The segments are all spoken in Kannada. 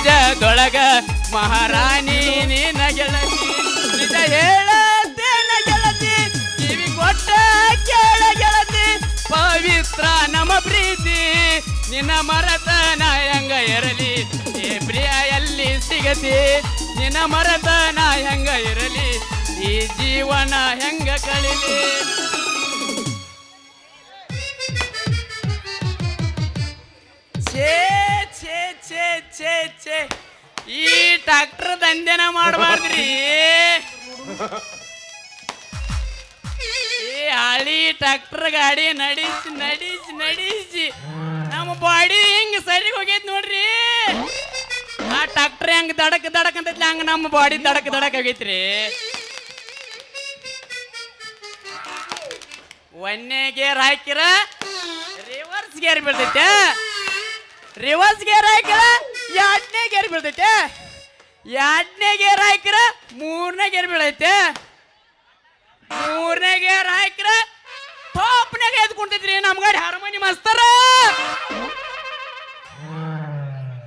ರಾಜದೊಳಗ ಮಹಾರಾಣಿ ನೀನ ಗೆಳತಿ ನಿಜ ಹೇಳತೇನ ಗೆಳತಿ ಕಿವಿ ಕೊಟ್ಟ ಕೇಳ ಗೆಳತಿ ಪವಿತ್ರ ನಮ್ಮ ಪ್ರೀತಿ ನಿನ್ನ ಮರತನ ಹೆಂಗ ಇರಲಿ ಏ ಪ್ರಿಯ ಎಲ್ಲಿ ಸಿಗತಿ ನಿನ್ನ ಮರತನ ಹೆಂಗ ಇರಲಿ ಈ ಜೀವನ ಹೆಂಗ ಕಳಿಲಿ ಛೇ ಛೇ ಛೇ ಛೇ ಛೇ ಈ ಟ್ರಾಕ್ಟರ್ ದಂಧೆನ ಮಾಡಬಾರ್ದ್ರಿ ಈ ಹಳಿ ಟ್ರಾಕ್ಟರ್ ಗಾಡಿ ನಡಿಸಿ ನಡಿಸಿ ನಡಿಸಿ ನಮ್ಮ ಬಾಡಿ ಹಿಂಗ ಸರಿ ಹೋಗೈತಿ ನೋಡ್ರಿ ಆ ಟ್ರಾಕ್ಟರ್ ಹೆಂಗ ದಡಕ್ ದಡಕ್ ಅಂತೈತಿ ಹಂಗ ನಮ್ಮ ಬಾಡಿ ದಡಕ್ ದಡಕ್ ಆಗೈತ್ರಿ ಒಂದೇ ಗೇರ್ ಹಾಕಿರ ರಿವರ್ಸ್ ಗೇರ್ ಬೀಳ್ತೈತೆ ರಿವರ್ಸ್ ಗೇರ್ ಹಾಕಿರ ಎರಡನೇ ಗೇರ್ ಬೀಳ್ತೈತೆ ಎರಡನೇ ಗೇರ್ ಹಾಕಿರ ಮೂರನೇ ಗೇರ್ ಬೀಳೈತೆ ಮೂರನೇ ಗೇರ್ ಹಾಕಿರ ಟಾಪ್ನಾಗ ಎದ್ಕೊಂತೈತ್ರಿ ನಮ್ಮ ಗಾಡಿ ಹಾರ್ಮೋನಿ ಮಾಸ್ತರ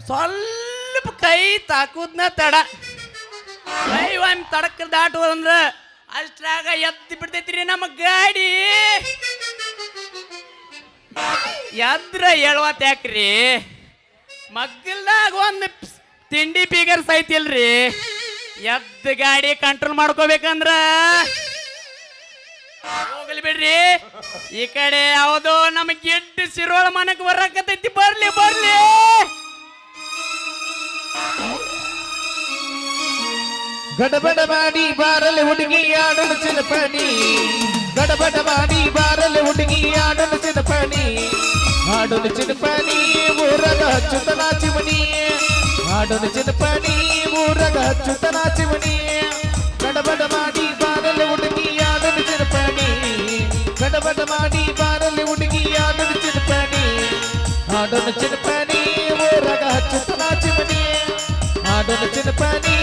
ಸ್ವಲ್ಪ ಕೈ ತಾಕುದ್ನ ತಡ ಕೈ ಒಮ್ಮೆ ತಡಕ ದಾಟು ಅಂದ್ರ ಅಷ್ಟ್ರಾಗ ಎದ್ದು ಬಿಡ್ತೈತ್ರಿ ನಮ್ಮ ಗಾಡಿ ಎದ್ರ ಹೇಳುವತ್ ಯಾಕ್ರಿ ಮಗ್ಗಲ್ದಾಗ ಒಂದು ತಿಂಡಿ ಫಿಗರ್ಸ್ ಐತಿಲ್ರಿ ಎದ್ದು ಗಾಡಿ ಕಂಟ್ರೋಲ್ ಮಾಡ್ಕೋಬೇಕಂದ್ರ ಹೋಗ್ಲಿ ಬಿಡ್ರಿ ಈ ಕಡೆ ಯಾವುದೋ ನಮ್ಮ ಗಿಡ್ಡ ಸಿರೋಳ ಮನಕ್ ಬರಕತೈತಿ ಬರ್ಲಿ ಬರ್ಲಿ ಗಡಬಡ ಮಾಡಿ ಬಾರಲೆ ಹುಡುಗಿ ಆಡಲು ಚಿನ್ನಪಣಿ ಗಡಬಡ ಮಾಡಿ ಬಾರಲೆ ಹುಡುಗಿ ಆಡಲು ಚಿನ್ನಪಣಿ ಆಡಲು ಚಿನ್ನಪಣಿ ಊರಗ ಹಚ್ಚುತ್ತನ ಚಿಮಣಿ ಆಡಲು ಚಿನ್ನಪಣಿ ಊರಗ ಹಚ್ಚುತ್ತನ ಚಿಮಣಿ ಗಡಬಡ ಮಾಡಿ ಬಾರಲೆ ಹುಡುಗಿ ಆಡಲು ಚಿನ್ನಪಣಿ ಗಡಬಡ ಮಾಡಿ ಬಾರಲೆ ಹುಡುಗಿ ಆಡಲು ಚಿನ್ನಪಣಿ ಆಡಲು ಚಿನ್ನಪಣಿ ಊರಗ ಹಚ್ಚುತ್ತನ ಚಿಮಣಿ ಆಡಲು ಚಿನ್ನಪಣಿ